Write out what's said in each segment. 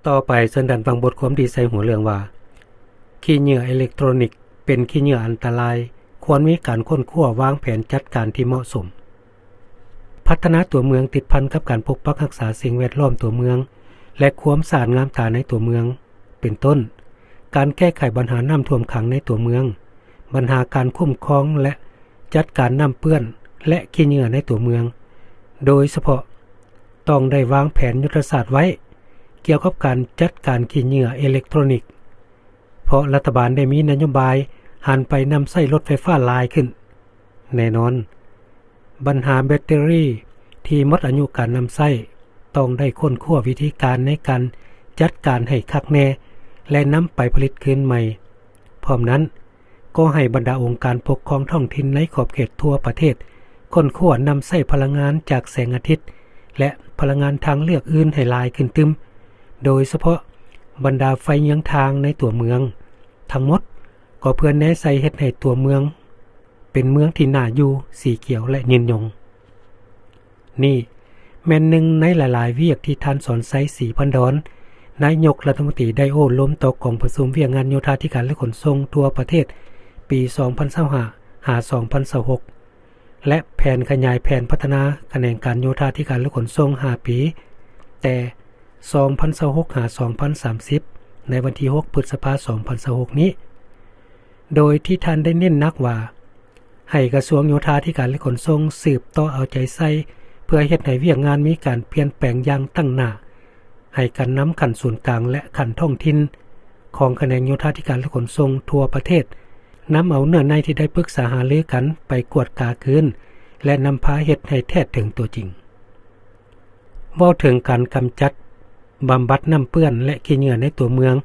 ต่อไปเชิญท่านฟังบทความดีใส่หัวเรื่องว่าขี้เหยื่ออิเล็กทรอนิกส์เป็นขี้เหยื่ออันตรายควรมีการค้นคว้าวางแผนจัดการที่เหมาะสมพัฒนาตัวเมืองติดพันกับการปกปักรักษาสิ่งแวดล้อมตัวเมืองและความสะอาดงามตาในตัวเมืองเป็นต้นการแก้ไขปัญหาน้ำท่วมขังในตัวเมืองปัญหาการคุ้มครองและจัดการน้ำเปื้อนและขี้เหยื่อในตัวเมืองโดยเฉพาะต้องได้วางแผนยุทธศาสตร์ไว้เกี่ยวกับการจัดการขี้เหยื่ออิเล็กทรอนิกส์เพราะรัฐบาลได้มีนโยบายหันไปนำใช้รถไฟฟ้าหลายขึ้นแน่นอนปัญหาแบตเตอรี่ที่หมดอายุการนำใช้ต้องได้ค้นคว้าวิธีการในการจัดการให้คักแน่และนำไปผลิตคืนใหม่พร้อมนั้นก็ให้บรรดาองค์การปกครองท้องถิ่นในขอบเขตทั่วประเทศค้นคว้านำใช้พลังงานจากแสงอาทิตย์และพลังงานทางเลือกอื่นให้หลายขึ้นตึมโดยเฉพาะบรรดาไฟเยื้องทางในตัวเมืองทั้งหมดก็เพื่อแนะใส่เฮ็ดให้ตัวเมืองเป็นเมืองที่น่าอยู่สีเขียวและยืนยงนี่แม่นหนึ่งในหลายๆเวียกที่ท่านสอนไซศรีพันดอนนายกรัฐมนตรีได้โอ้ล้มตกของประชุมเวียกงานโยธาธิการและขนส่งทั่วประเทศปี 2025 หา 2026 และแผนขยายแผนพัฒนาแขนงการโยธาธิการและขนส่ง5 ปีแต่ 2026 หา 2030 ในวันที่ 6 พฤษภาคม 2026 นี้โดยที่ท่านได้เน้นหนักว่าให้กระทรวงโยธาธิการและขนส่งสืบต่อเอาใจใส่เพื่อเฮ็ดให้เวียกงานมีการเปลี่ยนแปลงอย่างตั้งหน้าให้การนำขั้นศูนย์กลางและขั้นท้องถิ่นของแขนงโยธาธิการและขนส่งทั่วประเทศนำเอาเนื้อในที่ได้ปรึกษาหารือกันไปกวดกาคืนและนำพาเฮ็ดให้แท้ถึงตัวจริงเว้าถึงการกำจัดบำบัดน้ำเปื้อนและขี้เหงื่อในตัวเมือง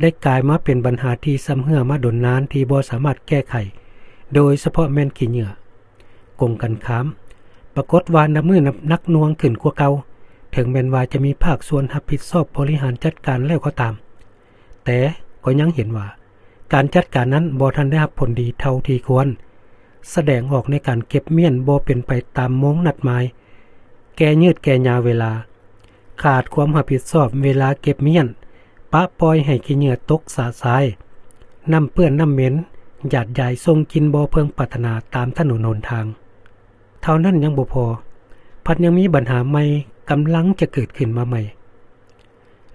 ได้กลายมาเป็นปัญหาที่ซ้ำเหือมาดนนานที่บ่สามารถแก้ไขโดยเฉพาะแม่นขี้เหงื่อกงกันข้ามปรากฏว่าน้ำมือนักหน่วงขึ้นกว่าเก่าถึงแม้นว่าจะมีภาคส่วนรับผิดชอบบริหารจัดการแล้วก็ตามแต่ก็ยังเห็นว่าการจัดการนั้นบ่ทันได้รับผลดีเท่าที่ควรแสดงออกในการเก็บเมียนบ่เป็นไปตามมงนัดหมายแก้ยืดแก้ยาวเวลาขาดความรับผิดชอบเวลาเก็บเมียนปะปล่อยให้ขี้เหงื่อตกสะสายน้ำเปื้อนน้ำเหม็นหยาดใหญ่ส่งกินบ่เพิ่งพัฒนาตามถนนหนทางเท่านั้นยังบ่พอพัดยังมีปัญหาใหม่กำลังจะเกิดขึ้นมาใหม่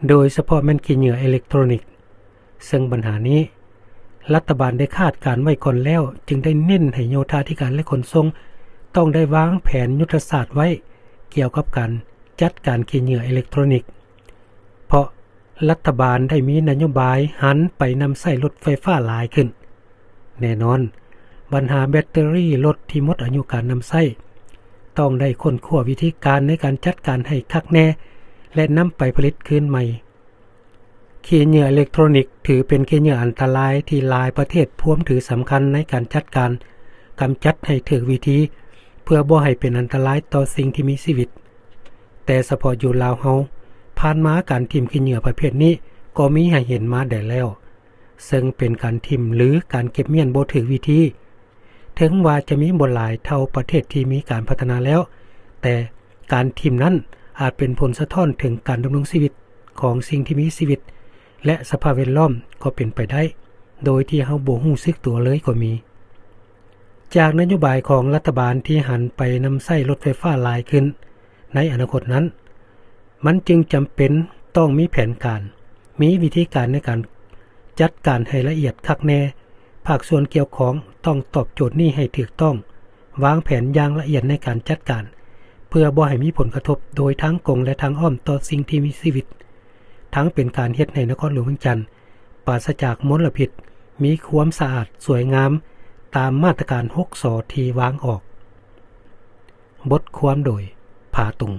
โดยเฉพาะแม่นขี้เหงื่ออิเล็กทรอนิกส์ซึ่งปัญหานี้รัฐบาลได้คาดการไว้ก่อนแล้วจึงได้เน้นให้โยธาธิการและขนส่งต้องได้วางแผนยุทธศาสตร์ไว้เกี่ยวกับการจัดการขี้เหงื่ออิเล็กทรอนิกส์เพราะรัฐบาลได้มีนโยบายหันไปนำใช้รถไฟฟ้าหลายขึ้นแน่นอนปัญหาแบตเตอรี่รถที่หมดอายุการนำใช้ต้องได้ค้นคว้าวิธีการในการจัดการให้คักแน่และนำไปผลิตคืนใหม่ขี้เหงื่ออิเล็กทรอนิกส์ถือเป็นขี้เหงื่ออันตรายที่หลายประเทศพวมถือสำคัญในการจัดการกำจัดให้ถูกวิธีเพื่อบ่ให้เป็นอันตรายต่อสิ่งที่มีชีวิตแต่เฉพาะอยู่ลาวเฮาผ่านมาการทิ่มขี้เหงื่อประเภทนี้ก็มีให้เห็นมาได้แล้วซึ่งเป็นการทิ่มหรือการเก็บเมียนบ่ถูกวิธีถึงว่าจะมีบ่หลายเท่าประเทศที่มีการพัฒนาแล้วแต่การทิ่มนั้นอาจเป็นผลสะท้อนถึงการดำรงชีวิตของสิ่งที่มีชีวิตและสภาพแวดล้อมก็เป็นไปได้โดยที่เฮาบ่รู้สึกตัวเลยก็มีจากนโยบายของรัฐบาลที่หันไปนำใช้รถไฟฟ้าหลายขึ้นในอนาคตนั้นมันจึงจำเป็นต้องมีแผนการมีวิธีการในการจัดการให้ละเอียดคักแน่ภาคส่วนเกี่ยวข้องต้องตอบโจทย์นี้ให้ถูกต้องวางแผนอย่างละเอียดในการจัดการเพื่อบ่ให้มีผลกระทบโดยทั้งกงและทางอ้อมต่อสิ่งที่มีชีวิตทั้งเป็นการเฮ็ดให้นครหลวงเวียงจันทน์ปราศจากมลพิษมีความสะอาดสวยงามตามมาตรการ6 ส.ที่วางออกบทความโดยผาตุง